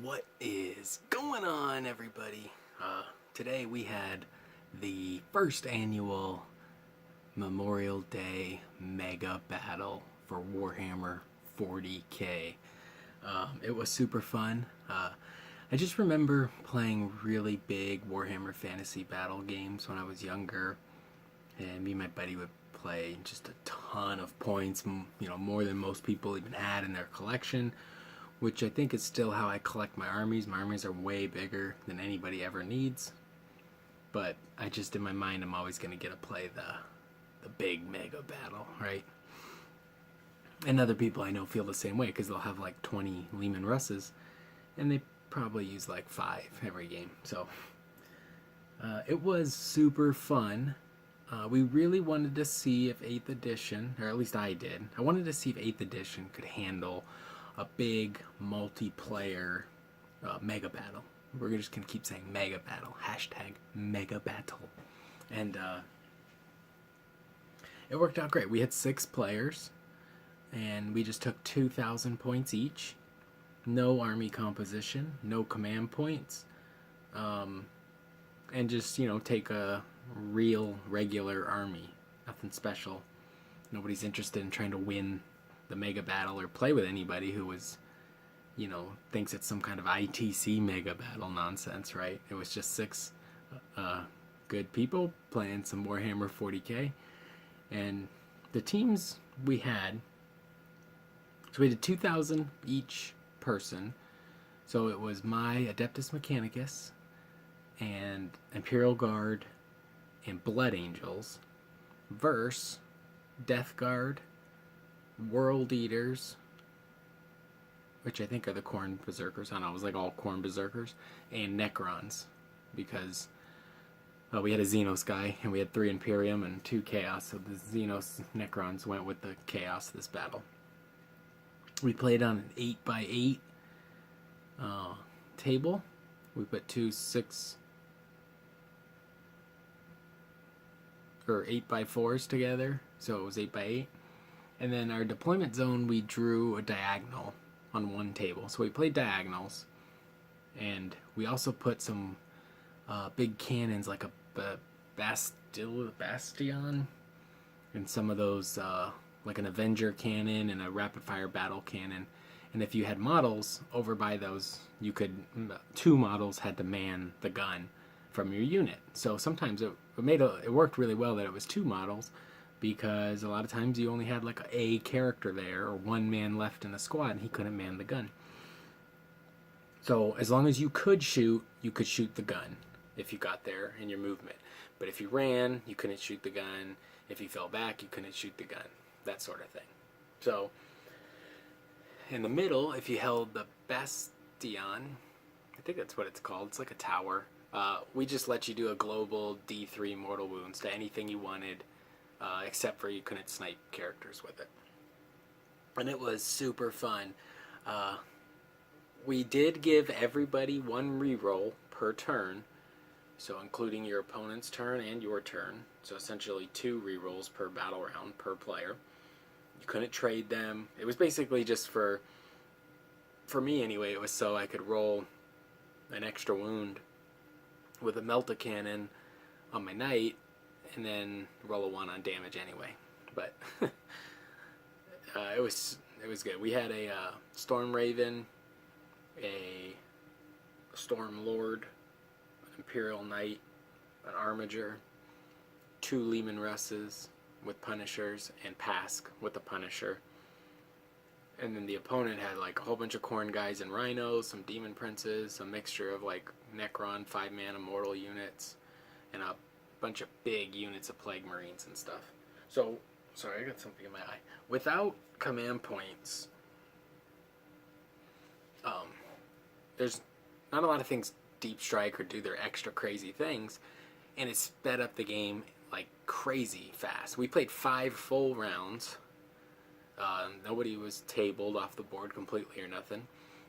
What is going on, everybody? Today we had the first annual Memorial Day mega battle for Warhammer 40k. It was super fun. I just remember playing really big Warhammer fantasy battle games when I was younger, and me and my buddy would play just a ton of points, more than most people even had in their collection, which I think is still how I collect my armies. My armies are way bigger than anybody ever needs, but I just, in my mind, I'm always going to get to play the big mega battle, right? And other people I know feel the same way because they'll have like 20 Lehman Russes, and they probably use like 5 every game. So it was super fun. We really wanted to see if 8th edition, or at least I did, I wanted to see if 8th edition could handle a big multiplayer mega battle. We're just going to keep saying mega battle. Hashtag mega battle. And it worked out great. We had 6 players, and we just took 2,000 points each. No army composition, no command points. And just, take a real, regular army. Nothing special. Nobody's interested in trying to win the mega battle or play with anybody who was, thinks it's some kind of ITC mega battle nonsense, right? It was just 6 good people playing some Warhammer 40k. And the teams we had, so we did 2,000 each person. So it was my Adeptus Mechanicus and Imperial Guard and Blood Angels versus Death Guard, World Eaters, which I think are the Khorne Berserkers. I don't know, it was like all Khorne Berserkers, and Necrons, because we had a Xenos guy, and we had 3 Imperium and 2 Chaos, so the Xenos Necrons went with the Chaos this battle. We played on an 8x8 table. We put 2 6 or 8x4s together, so it was 8x8. And then our deployment zone, we drew a diagonal on one table. So we played diagonals, and we also put some big cannons, like a Bastion, and some of those, like an Avenger cannon and a rapid fire battle cannon. And if you had models over by those, you could, 2 models had to man the gun from your unit. So sometimes it worked really well that it was 2 models, because a lot of times you only had like a character there, or 1 man left in a squad, and he couldn't man the gun. So as long as you could shoot the gun if you got there in your movement. But if you ran, you couldn't shoot the gun. If you fell back, you couldn't shoot the gun. That sort of thing. So in the middle, if you held the Bastion, I think that's what it's called. It's like a tower. We just let you do a global D3 mortal wounds to anything you wanted, except for you couldn't snipe characters with it. And it was super fun. We did give everybody 1 reroll per turn, so including your opponent's turn and your turn. So essentially 2 rerolls per battle round per player. You couldn't trade them. It was basically just for me anyway, it was so I could roll an extra wound with a Melta-Cannon on my knight, and then roll a 1 on damage anyway. But it was good. We had a Storm Raven, a Storm Lord, an Imperial Knight, an Armiger, 2 Lehman Russes with Punishers, and Pask with the Punisher. And then the opponent had like a whole bunch of Khorne guys and Rhinos, some Demon Princes, a mixture of like Necron 5-man Immortal units, and a bunch of big units of Plague Marines and stuff. So, sorry, I got something in my eye. Without command points, there's not a lot of things deep strike or do their extra crazy things, and it sped up the game like crazy fast. We played 5 full rounds. Nobody was tabled off the board completely or nothing,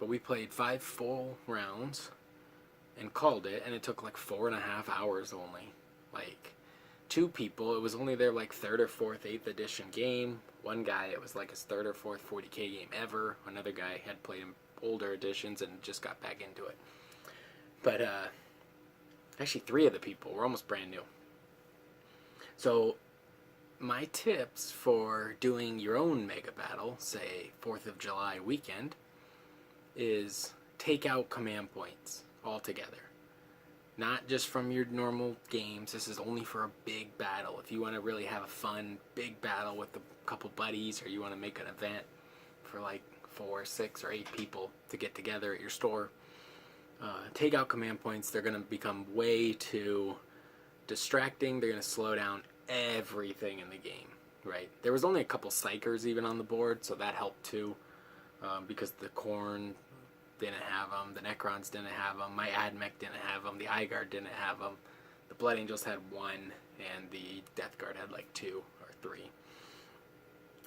but we played 5 full rounds and called it, and it took like 4.5 hours only. Like 2 people, it was only their like 3rd or 4th 8th edition game. One guy, it was like his 3rd or 4th 40k game ever. Another guy had played older editions and just got back into it. But actually 3 of the people were almost brand new. So my tips for doing your own mega battle, say 4th of July weekend, is take out command points altogether. Not just from your normal games. This is only for a big battle. If you want to really have a fun big battle with a couple buddies, or you want to make an event for like 4, 6, or 8 people to get together at your store, take out command points. They're going to become way too distracting. They're going to slow down everything in the game, right? There was only a couple psychers even on the board, so that helped too, because the Khorne didn't have them, the Necrons didn't have them, my Admech didn't have them, the Eyegard didn't have them, the Blood Angels had 1, and the Death Guard had like 2 or 3.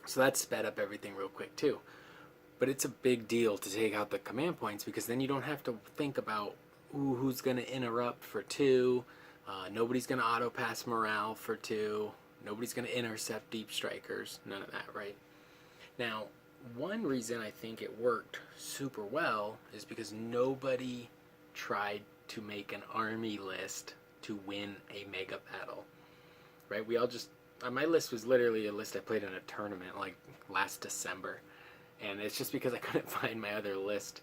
So that sped up everything real quick too. But it's a big deal to take out the command points, because then you don't have to think about, ooh, who's going to interrupt for 2, nobody's going to auto-pass morale for 2, nobody's going to intercept deep strikers, none of that, right? Now, one reason I think it worked super well is because nobody tried to make an army list to win a mega battle, right? We all just, my list was literally a list I played in a tournament like last December, and it's just because I couldn't find my other list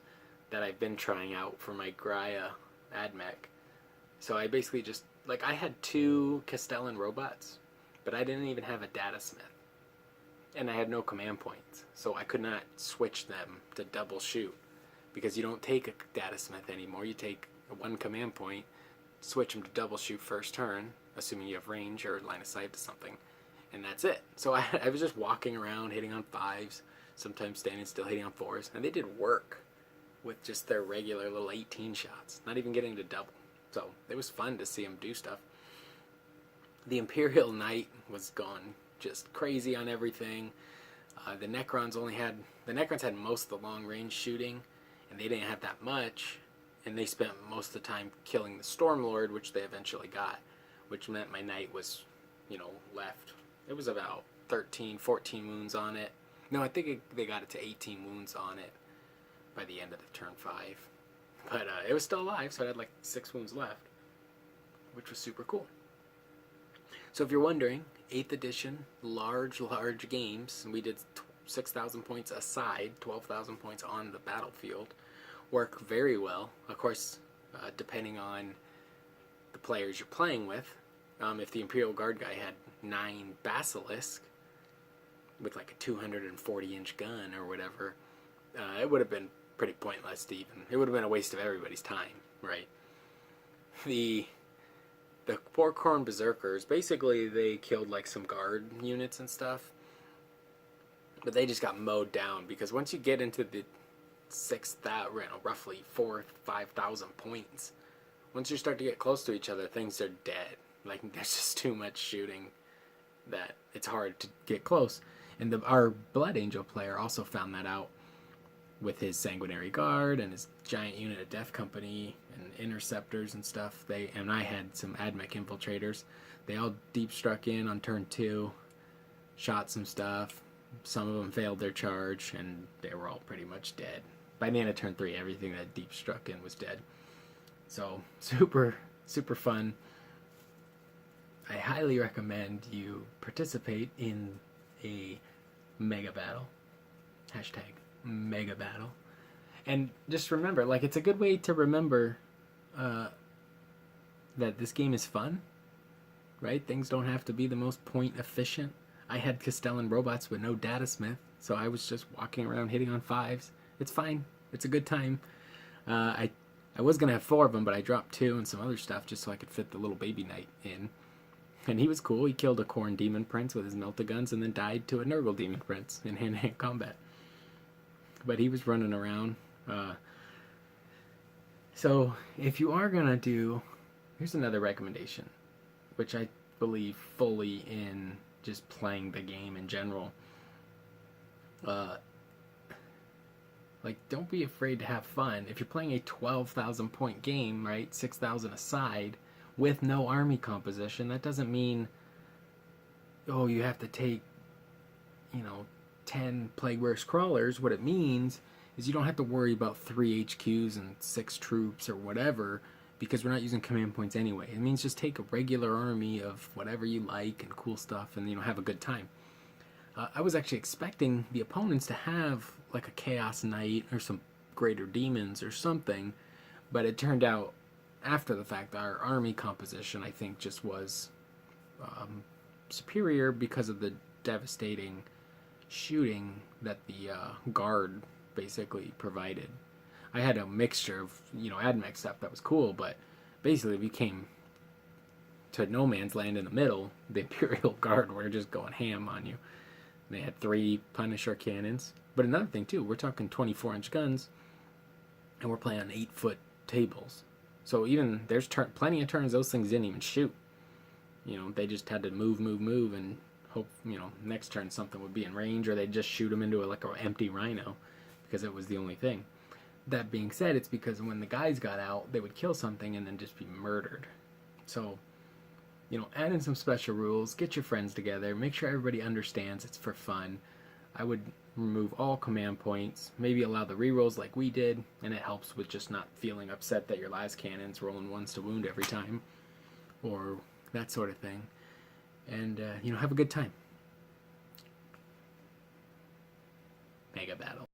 that I've been trying out for my Graia Admech. So I basically just, like, I had 2 Castellan robots, but I didn't even have a data smith. And I had no command points, so I could not switch them to double shoot, because you don't take a data smith anymore. You take 1 command point, switch them to double shoot first turn, assuming you have range or line of sight to something, and that's it. So I was just walking around hitting on 5s, sometimes standing still hitting on 4s, and they did work with just their regular little 18 shots, not even getting to double. So it was fun to see them do stuff. The Imperial Knight was gone just crazy on everything. The Necrons had most of the long range shooting, and they didn't have that much, and they spent most of the time killing the Stormlord, which they eventually got, which meant my Knight was, left. It was about 13, 14 wounds on it. No, I think they got it to 18 wounds on it by the end of the turn 5. But it was still alive, so it had like 6 wounds left, which was super cool. So if you're wondering, 8th edition, large games, and we did 6,000 points aside, 12,000 points on the battlefield, work very well. Of course, depending on the players you're playing with. If the Imperial Guard guy had 9 Basilisk with like a 240-inch gun or whatever, it would have been pretty pointless to even. It would have been a waste of everybody's time, right? The 4 Khorne Berserkers, basically they killed like some guard units and stuff, but they just got mowed down, because once you get into the 6,000, roughly 4,000-5,000 points, once you start to get close to each other, things are dead. Like, there's just too much shooting that it's hard to get close. And our Blood Angel player also found that out with his Sanguinary Guard and his giant unit of Death Company and Interceptors and stuff. And I had some Admech Infiltrators. They all deep struck in on turn 2, shot some stuff. Some of them failed their charge, and they were all pretty much dead. By the end of turn 3, everything that deep struck in was dead. So, super, super fun. I highly recommend you participate in a mega battle. Hashtag mega battle. And just remember, like, it's a good way to remember that this game is fun, right? Things don't have to be the most point efficient. I had Castellan robots with no data smith, so I was just walking around hitting on 5s. It's fine. It's a good time. I was going to have 4 of them, but I dropped 2 and some other stuff just so I could fit the little baby knight in. And he was cool. He killed a Khorne Demon Prince with his melta-guns and then died to a Nurgle Demon Prince in hand-to-hand combat. But he was running around. So if you are going to do... Here's another recommendation, which I believe fully in just playing the game in general. Like, don't be afraid to have fun. If you're playing a 12,000 point game, right, 6,000 aside, with no army composition, that doesn't mean, oh, you have to take, 10 Plague Works Crawlers. What it means is you don't have to worry about 3 HQs and 6 troops or whatever, because we're not using command points anyway. It means just take a regular army of whatever you like and cool stuff and, have a good time. I was actually expecting the opponents to have like a Chaos Knight or some Greater Demons or something, but it turned out after the fact our army composition, I think, just was superior because of the devastating shooting that the guard basically provided. I had a mixture of, AdMech stuff that was cool, but basically we came to no man's land in the middle. The Imperial Guard were just going ham on you. They had 3 Punisher cannons. But another thing, too, we're talking 24-inch guns, and we're playing on 8-foot tables. So even there's plenty of turns those things didn't even shoot. They just had to move, and hope, next turn something would be in range, or they'd just shoot them into an empty rhino, because it was the only thing. That being said, it's because when the guys got out, they would kill something and then just be murdered. So, add in some special rules, get your friends together, make sure everybody understands it's for fun. I would remove all command points, maybe allow the rerolls like we did, and it helps with just not feeling upset that your las cannon's rolling 1s to wound every time, or that sort of thing. And, have a good time.